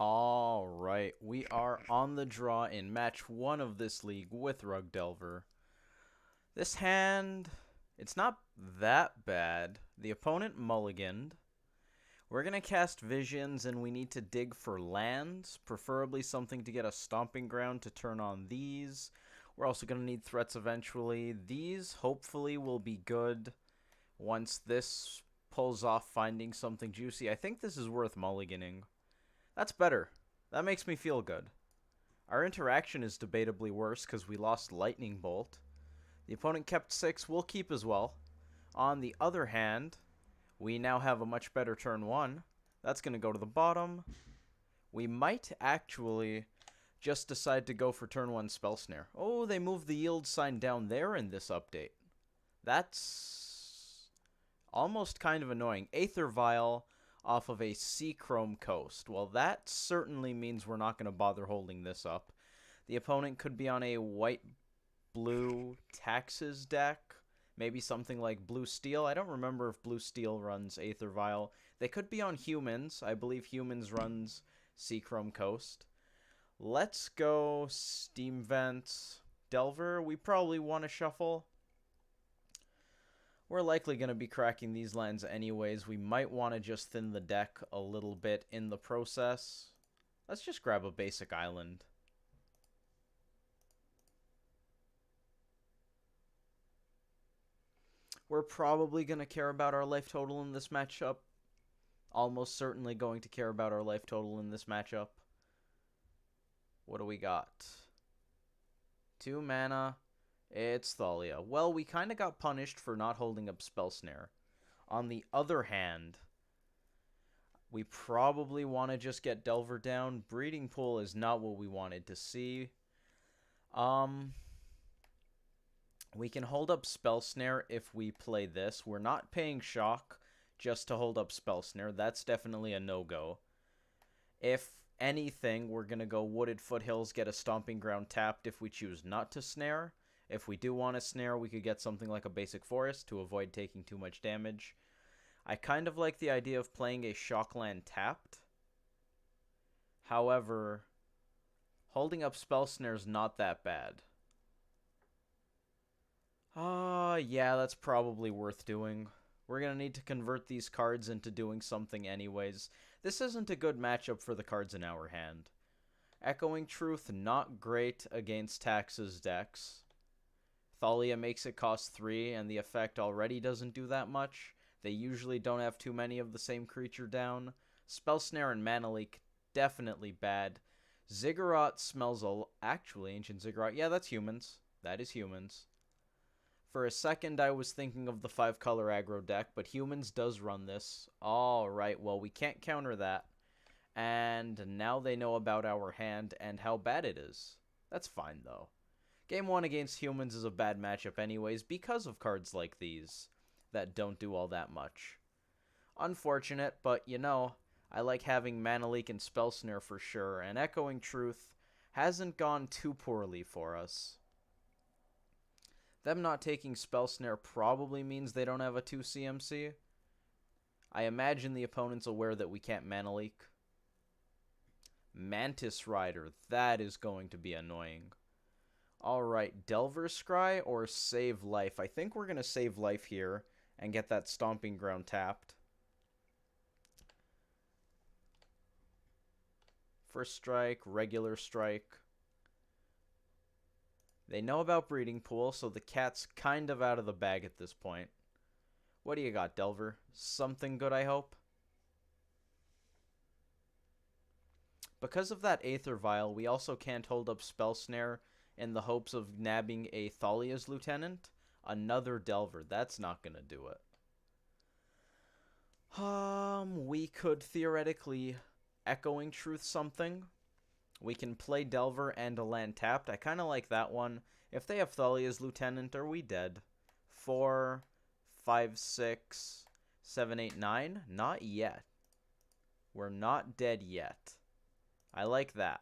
All right, we are on the draw in match 1 of this league with Rug Delver. This hand, it's not that bad. The opponent mulliganed. We're going to cast Visions, and we need to dig for lands, preferably something to get a Stomping Ground to turn on these. We're also going to need threats eventually. These, hopefully, will be good once this pulls off finding something juicy. I think this is worth mulliganing. That's better. That makes me feel good. Our interaction is debatably worse because we lost Lightning Bolt. The opponent kept 6. We'll keep as well. On the other hand, we now have a much better turn 1. That's going to go to the bottom. We might actually just decide to go for turn 1 Spell Snare. Oh, they moved the yield sign down there in this update. That's almost kind of annoying. Aether Vial off of a Seachrome Coast. Well, that certainly means we're not going to bother holding this up. The opponent could be on a white-blue Taxes deck. Maybe something like Blue Steel. I don't remember if Blue Steel runs Aether Vial. They could be on Humans. I believe Humans runs Seachrome Coast. Let's go Steam Vents. Delver, we probably want to shuffle. We're likely going to be cracking these lands anyways. We might want to just thin the deck a little bit in the process. Let's just grab a basic island. We're probably going to care about our life total in this matchup. Almost certainly going to care about our life total in this matchup. What do we got? 2 mana. It's Thalia. Well, we kind of got punished for not holding up Spell Snare. On the other hand, we probably want to just get Delver down. Breeding Pool is not what we wanted to see. We can hold up Spell Snare if we play this. We're not paying Shock just to hold up Spell Snare. That's definitely a no-go. If anything, we're going to go Wooded Foothills, get a Stomping Ground tapped if we choose not to snare. If we do want to snare, we could get something like a Basic Forest to avoid taking too much damage. I kind of like the idea of playing a Shockland tapped. However, holding up Spell Snare is not that bad. Yeah, that's probably worth doing. We're going to need to convert these cards into doing something anyways. This isn't a good matchup for the cards in our hand. Echoing Truth, not great against Taxes decks. Thalia makes it cost 3, and the effect already doesn't do that much. They usually don't have too many of the same creature down. Spell Snare and Mana Leak, definitely bad. Ziggurat smells actually, Ancient Ziggurat. Yeah, that's Humans. That is Humans. For a second, I was thinking of the 5-color aggro deck, but Humans does run this. Alright, well, we can't counter that. And now they know about our hand and how bad it is. That's fine, though. Game 1 against Humans is a bad matchup anyways because of cards like these that don't do all that much. Unfortunate, but you know, I like having Mana Leak and Spell Snare for sure, and Echoing Truth hasn't gone too poorly for us. Them not taking Spell Snare probably means they don't have a 2 CMC. I imagine the opponent's aware that we can't Mana Leak. Mantis Rider, that is going to be annoying. Alright, Delver Scry or Save Life? I think we're going to save life here and get that Stomping Ground tapped. First strike, regular strike. They know about Breeding Pool, so the cat's kind of out of the bag at this point. What do you got, Delver? Something good, I hope? Because of that Aether Vial, we also can't hold up Spell Snare in the hopes of nabbing a Thalia's Lieutenant. Another Delver. That's not going to do it. We could theoretically Echoing Truth something. We can play Delver and a land tapped. I kind of like that one. If they have Thalia's Lieutenant, are we dead? 4, 5, 6, 7, 8, 9? Not yet. We're not dead yet. I like that.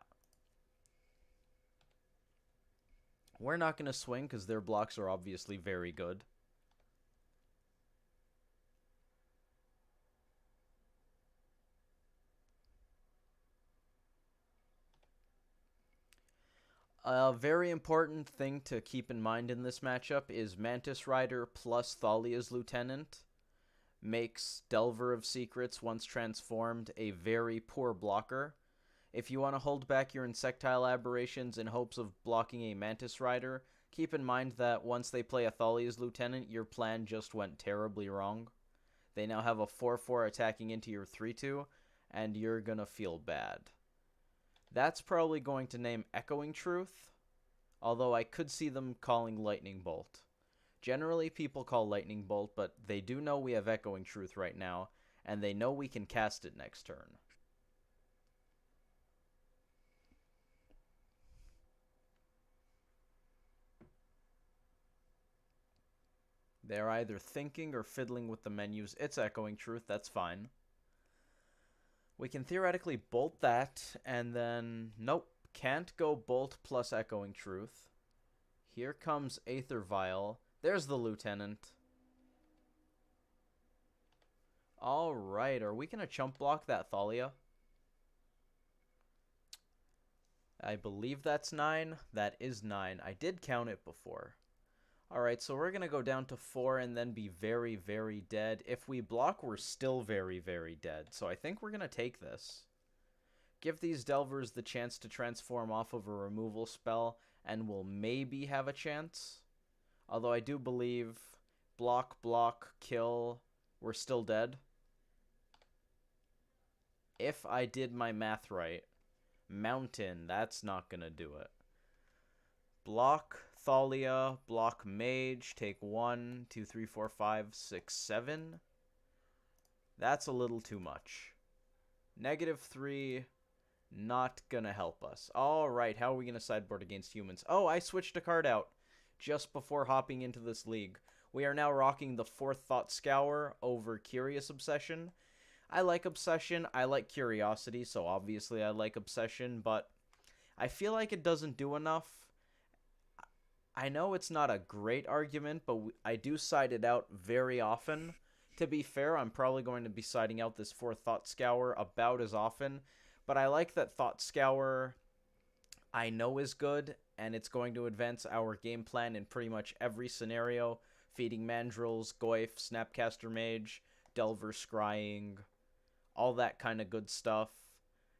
We're not going to swing because their blocks are obviously very good. A very important thing to keep in mind in this matchup is Mantis Rider plus Thalia's Lieutenant makes Delver of Secrets, once transformed, a very poor blocker. If you want to hold back your Insectile Aberrations in hopes of blocking a Mantis Rider, keep in mind that once they play a Thalia's Lieutenant, your plan just went terribly wrong. They now have a 4-4 attacking into your 3-2, and you're gonna feel bad. That's probably going to name Echoing Truth, although I could see them calling Lightning Bolt. Generally, people call Lightning Bolt, but they do know we have Echoing Truth right now, and they know we can cast it next turn. They're either thinking or fiddling with the menus. It's Echoing Truth, that's fine. We can theoretically bolt that, and then, nope, can't go bolt plus Echoing Truth. Here comes Aether Vial. There's the Lieutenant. Alright, are we going to chump block that Thalia? I believe that's 9. That is 9. I did count it before. Alright, so we're going to go down to 4 and then be very, very dead. If we block, we're still very, very dead. So I think we're going to take this. Give these Delvers the chance to transform off of a removal spell, and we'll maybe have a chance. Although I do believe block, block, kill, we're still dead. If I did my math right, Mountain, that's not going to do it. Block Thalia, block Mage, take 1, 2, 3, 4, 5, 6, 7. That's a little too much. -3, not gonna help us. Alright, how are we gonna sideboard against humans? Oh, I switched a card out just before hopping into this league. We are now rocking the 4th Thought Scour over Curious Obsession. I like Obsession, I like Curiosity, so obviously I like Obsession, but I feel like it doesn't do enough. I know it's not a great argument, but I do side it out very often. To be fair, I'm probably going to be siding out this 4th Thought Scour about as often, but I like that Thought Scour I know is good, and it's going to advance our game plan in pretty much every scenario. Feeding Mandrills, Goyf, Snapcaster Mage, Delver Scrying, all that kind of good stuff.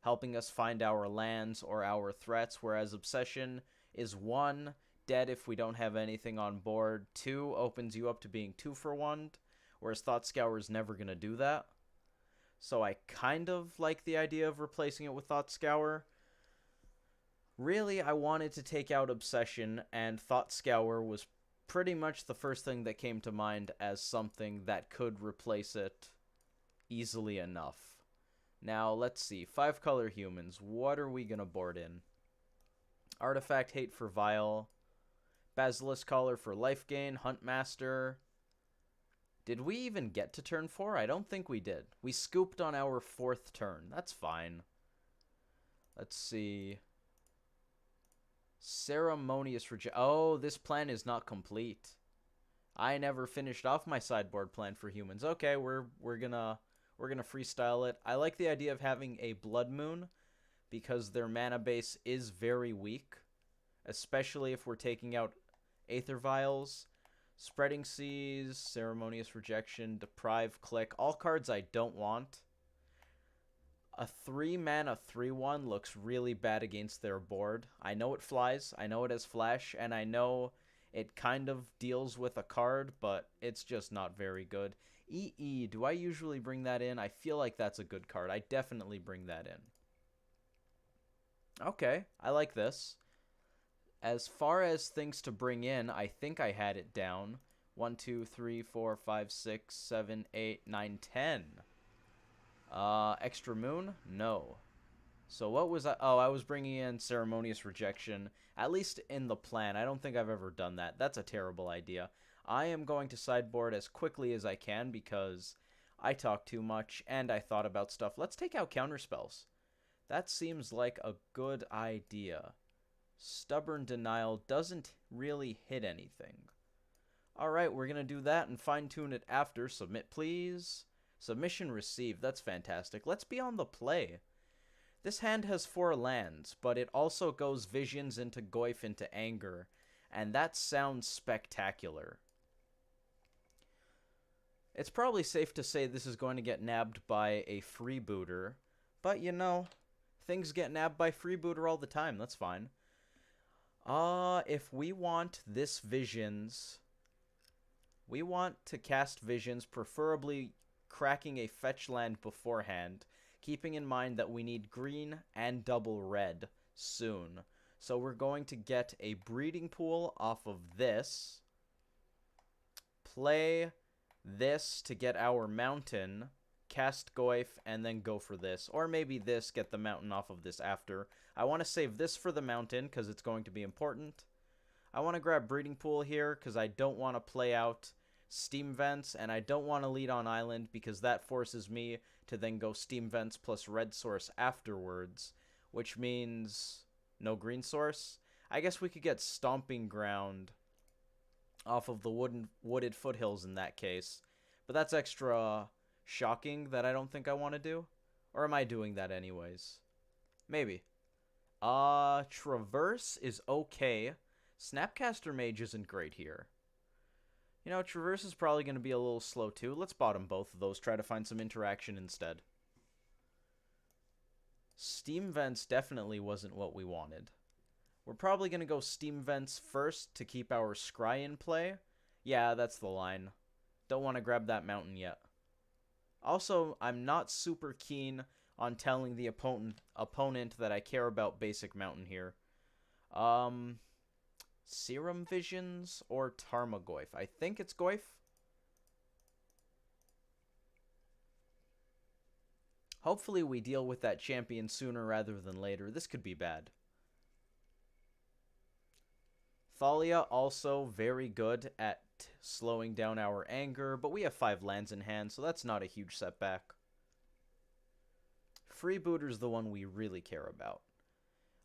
Helping us find our lands or our threats, whereas Obsession is 1, dead if we don't have anything on board. 2, opens you up to being 2 for 1, whereas Thought Scour is never going to do that. So I kind of like the idea of replacing it with Thought Scour. Really, I wanted to take out Obsession, and Thought Scour was pretty much the first thing that came to mind as something that could replace it easily enough. Now, let's see. 5-color humans. What are we going to board in? Artifact Hate for Vial. Basilisk Collar for life gain. Huntmaster. Did we even get to turn 4? I don't think we did. We scooped on our 4th turn. That's fine. Let's see. Ceremonious Rejection. Oh, this plan is not complete. I never finished off my sideboard plan for humans. Okay, we're gonna freestyle it. I like the idea of having a Blood Moon because their mana base is very weak, especially if we're taking out Aether Vials. Spreading Seas, Ceremonious Rejection, Deprive, Click, all cards I don't want. A 3-mana 3-1 looks really bad against their board. I know it flies, I know it has flash, and I know it kind of deals with a card, but it's just not very good. EE, do I usually bring that in? I feel like that's a good card. I definitely bring that in. Okay, I like this. As far as things to bring in, I think I had it down. 1, 2, 3, 4, 5, 6, 7, 8, 9, 10. Extra Moon? No. So what was I? Oh, I was bringing in Ceremonious Rejection, at least in the plan. I don't think I've ever done that. That's a terrible idea. I am going to sideboard as quickly as I can because I talk too much and I thought about stuff. Let's take out counterspells. That seems like a good idea. Stubborn Denial doesn't really hit anything. Alright, we're going to do that and fine-tune it after. Submit, please. Submission received. That's fantastic. Let's be on the play. This hand has 4 lands, but it also goes Visions into Goyf into Anger, and that sounds spectacular. It's probably safe to say this is going to get nabbed by a freebooter, but you know, things get nabbed by freebooter all the time, that's fine. If we want this Visions, we want to cast Visions, preferably cracking a fetch land beforehand, keeping in mind that we need green and double red soon. So we're going to get a breeding pool off of this, play this to get our mountain, cast Goyf, and then go for this. Or maybe this, get the mountain off of this after. I want to save this for the mountain because it's going to be important. I want to grab breeding pool here because I don't want to play out steam vents, and I don't want to lead on island because that forces me to then go steam vents plus red source afterwards, which means no green source. I guess we could get stomping ground off of the wooded foothills in that case, but that's extra shocking that I don't think I want to do. Or am I doing that anyways? Maybe. Traverse is okay. Snapcaster Mage isn't great here. You know, Traverse is probably going to be a little slow too. Let's bottom both of those, try to find some interaction instead. Steam Vents definitely wasn't what we wanted. We're probably going to go Steam Vents first to keep our Scry in play. Yeah, that's the line. Don't want to grab that mountain yet. Also, I'm not super keen on telling the opponent that I care about basic mountain here. Serum Visions or Tarmogoyf? I think it's Goyf. Hopefully we deal with that champion sooner rather than later. This could be bad. Thalia also very good at slowing down our anger, but we have 5 lands in hand, so that's not a huge setback. Freebooter's the one we really care about.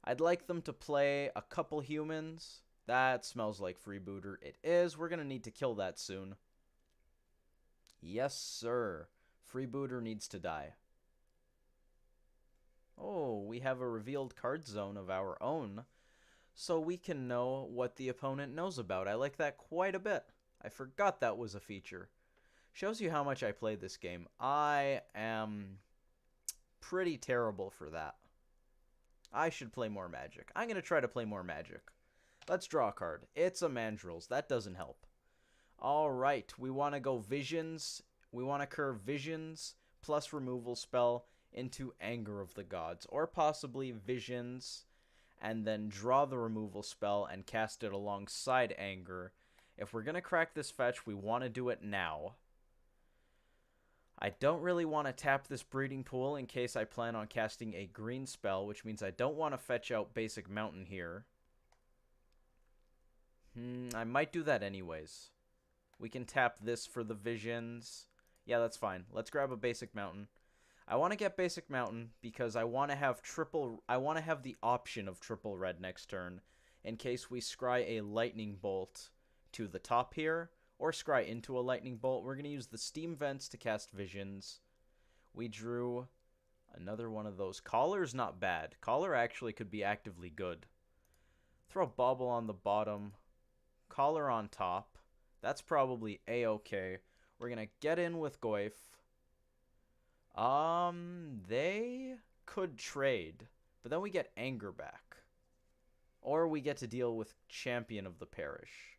I'd like them to play a couple humans. That smells like freebooter. It is. We're going to need to kill that soon. Yes, sir. Freebooter needs to die. Oh, we have a revealed card zone of our own, so we can know what the opponent knows about. I like that quite a bit. I forgot that was a feature. Shows you how much I play this game. I am pretty terrible for that. I should play more Magic. I'm going to try to play more Magic. Let's draw a card. It's a Mandrills. That doesn't help. Alright, we want to go Visions. We want to curve Visions plus removal spell into Anger of the Gods. Or possibly Visions and then draw the removal spell and cast it alongside Anger. If we're going to crack this fetch, we want to do it now. I don't really want to tap this breeding pool in case I plan on casting a green spell, which means I don't want to fetch out basic mountain here. I might do that anyways. We can tap this for the Visions. Yeah, that's fine. Let's grab a basic mountain. I want to get basic mountain because I want to have the option of triple red next turn in case we scry a lightning bolt to the top here or scry into a lightning bolt. We're going to use the steam vents to cast Visions. We drew another one of those. Collar's not bad. Collar actually could be actively good. Throw Bauble on the bottom. Collar on top. That's probably a-okay. We're going to get in with Goyf. They could trade, but then we get Anger back. Or we get to deal with Champion of the Parish.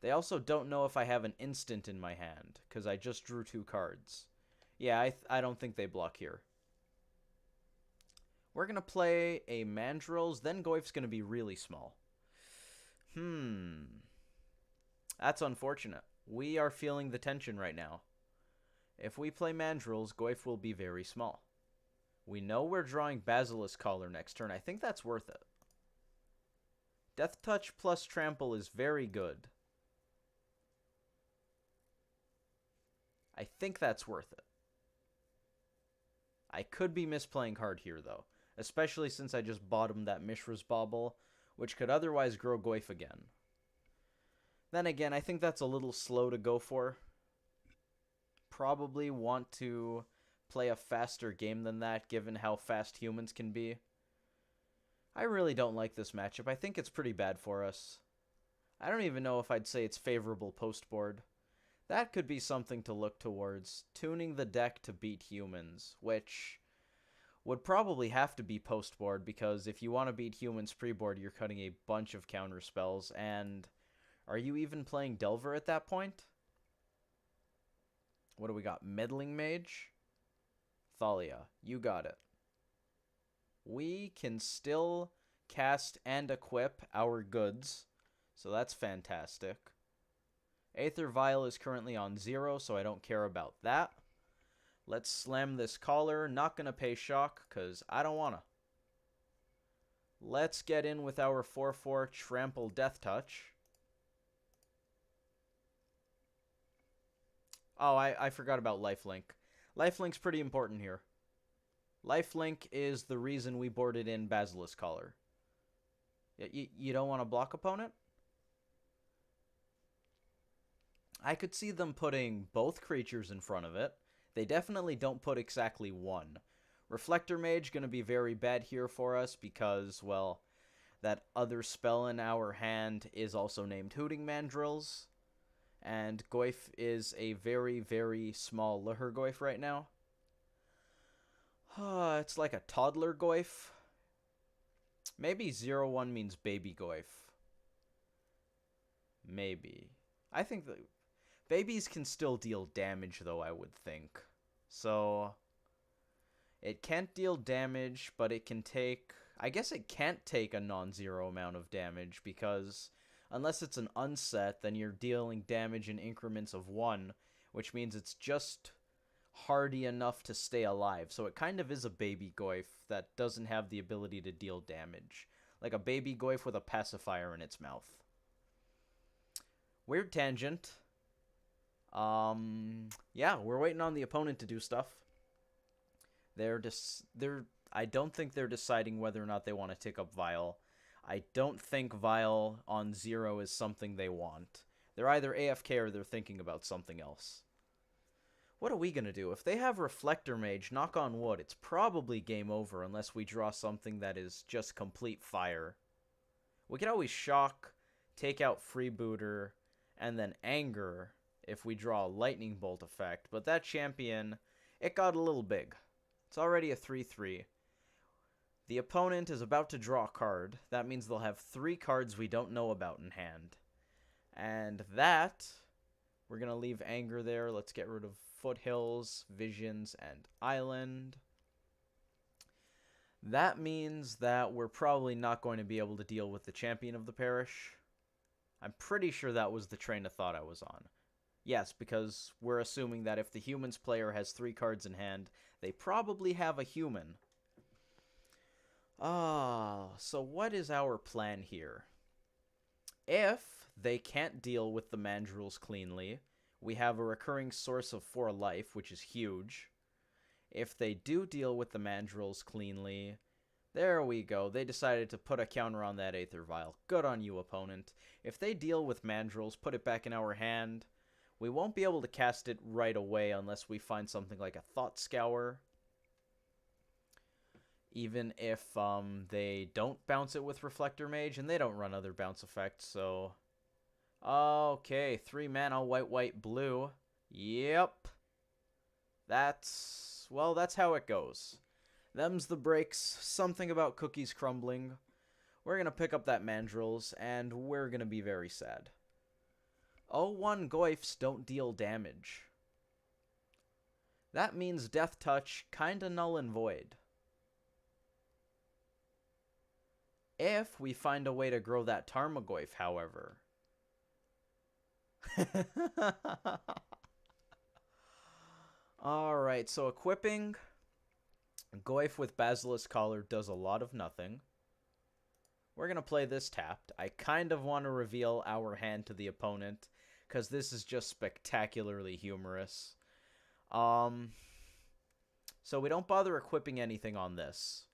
They also don't know if I have an instant in my hand, because I just drew 2 cards. Yeah, I don't think they block here. We're going to play a Mandrills, then Goyf's going to be really small. That's unfortunate. We are feeling the tension right now. If we play Mandrills, Goyf will be very small. We know we're drawing Basilisk Collar next turn. I think that's worth it. Death Touch plus Trample is very good. I think that's worth it. I could be misplaying hard here, though. Especially since I just bottomed that Mishra's Bauble, which could otherwise grow Goyf again. Then again, I think that's a little slow to go for. Probably want to play a faster game than that, given how fast humans can be. I really don't like this matchup. I think it's pretty bad for us. I don't even know if I'd say it's favorable post-board. That could be something to look towards, tuning the deck to beat humans, which would probably have to be post-board, because if you want to beat humans pre-board, you're cutting a bunch of counter spells, and are you even playing Delver at that point? What do we got? Meddling Mage? Thalia, you got it. We can still cast and equip our goods, so that's fantastic. Aether Vial is currently on 0, so I don't care about that. Let's slam this collar. Not going to pay shock, because I don't want to. Let's get in with our 4/4 Trample Death Touch. Oh, I forgot about Lifelink. Lifelink's pretty important here. Lifelink is the reason we boarded in Basilisk Collar. You don't want to block opponent? I could see them putting both creatures in front of it. They definitely don't put exactly one. Reflector Mage going to be very bad here for us because, well, that other spell in our hand is also named Hooting Mandrills. And Goyf is a very, very small Lihurgoyf right now. It's like a toddler Goyf. Maybe 0/1 means baby Goyf. Maybe. I think that babies can still deal damage, though, I would think. So it can't deal damage, but it can take... I guess it can't take a non-zero amount of damage, because unless it's an unset, then you're dealing damage in increments of 1, which means it's just hardy enough to stay alive. So it kind of is a baby Goyf that doesn't have the ability to deal damage. Like a baby Goyf with a pacifier in its mouth. Weird tangent. Yeah, we're waiting on the opponent to do stuff. I don't think they're deciding whether or not they want to tick up Vial. I don't think Vial on 0 is something they want. They're either AFK or they're thinking about something else. What are we going to do? If they have Reflector Mage, knock on wood, it's probably game over unless we draw something that is just complete fire. We could always Shock, take out Freebooter, and then Anger if we draw a Lightning Bolt effect. But that champion, it got a little big. It's already a 3/3. The opponent is about to draw a card. That means they'll have 3 cards we don't know about in hand. And that, we're going to leave Anger there. Let's get rid of Foothills, Visions, and Island. That means that we're probably not going to be able to deal with the Champion of the Parish. I'm pretty sure that was the train of thought I was on. Yes, because we're assuming that if the humans player has 3 cards in hand, they probably have a human. So what is our plan here? If they can't deal with the Mandrills cleanly, we have a recurring source of 4 life, which is huge. If they do deal with the Mandrills cleanly, there we go. They decided to put a counter on that Aether Vial. Good on you, opponent. If they deal with Mandrills, put it back in our hand. We won't be able to cast it right away unless we find something like a Thought Scour. Even if they don't bounce it with Reflector Mage, and they don't run other bounce effects, so... Okay, 3 mana, white, white, blue. Yep. That's how it goes. Them's the breaks. Something about cookies crumbling. We're gonna pick up that Mandrills, and we're gonna be very sad. 0/1 Goyfs don't deal damage. That means Death Touch kinda null and void. If we find a way to grow that Tarmogoyf, however. Alright, so equipping Goyf with Basilisk Collar does a lot of nothing. We're going to play this tapped. I kind of want to reveal our hand to the opponent, because this is just spectacularly humorous. So we don't bother equipping anything on this.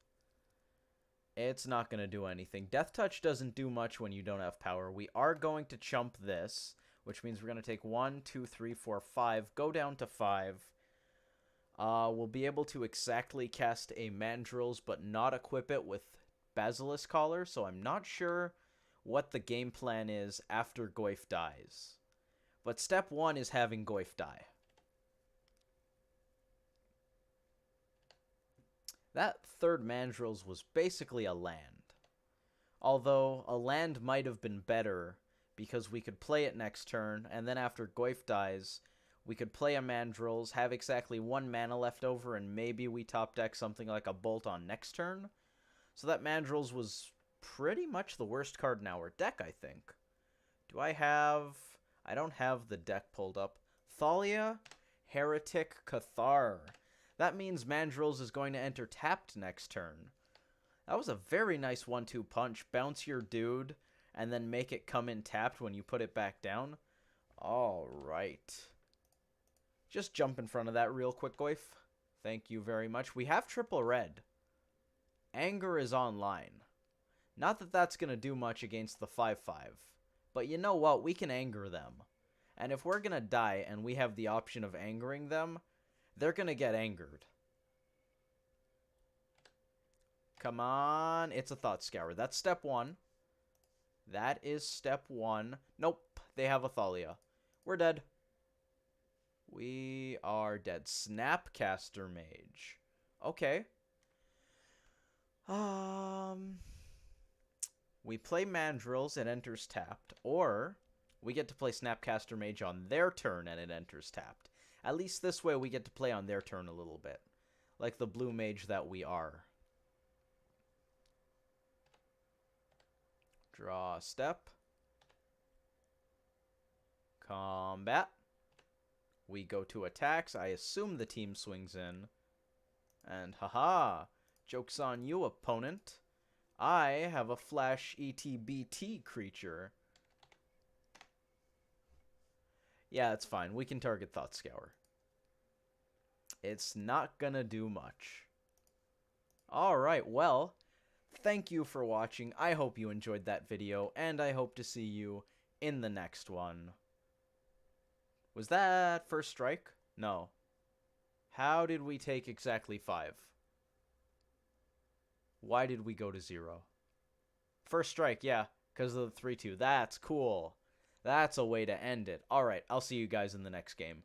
It's not going to do anything. Death Touch doesn't do much when you don't have power. We are going to chump this, which means we're going to take 1, 2, 3, 4, 5, go down to 5. We'll be able to exactly cast a Mandrills, but not equip it with Basilisk Collar, so I'm not sure what the game plan is after Goyf dies. But step 1 is having Goyf die. That third Mandrills was basically a land. Although, a land might have been better, because we could play it next turn, and then after Goyf dies, we could play a Mandrills, have exactly 1 mana left over, and maybe we top deck something like a Bolt on next turn. So that Mandrills was pretty much the worst card in our deck, I think. Do I have... I don't have the deck pulled up. Thalia, Heretic, Cathar. That means Mandrills is going to enter tapped next turn. That was a very nice 1-2 punch. Bounce your dude, and then make it come in tapped when you put it back down. Alright. Just jump in front of that real quick, Goyf. Thank you very much. We have triple red. Anger is online. Not that that's going to do much against the 5-5. But you know what? We can anger them. And if we're going to die and we have the option of angering them, they're going to get angered. Come on. It's a Thought Scour. That's step 1. That is step 1. Nope. They have a Thalia. We're dead. We are dead. Snapcaster Mage. Okay. We play Mandrills, it enters tapped, or we get to play Snapcaster Mage on their turn and it enters tapped. At least this way we get to play on their turn a little bit, like the blue mage that we are. Draw a step. Combat. We go to attacks. I assume the team swings in. And haha, joke's on you, opponent. I have a flash ETBT creature. Yeah, it's fine. We can target Thought Scour. It's not gonna do much. Alright, well, thank you for watching. I hope you enjoyed that video, and I hope to see you in the next one. Was that first strike? No. How did we take exactly 5? Why did we go to 0? First strike, yeah, because of the 3-2. That's cool. That's a way to end it. Alright, I'll see you guys in the next game.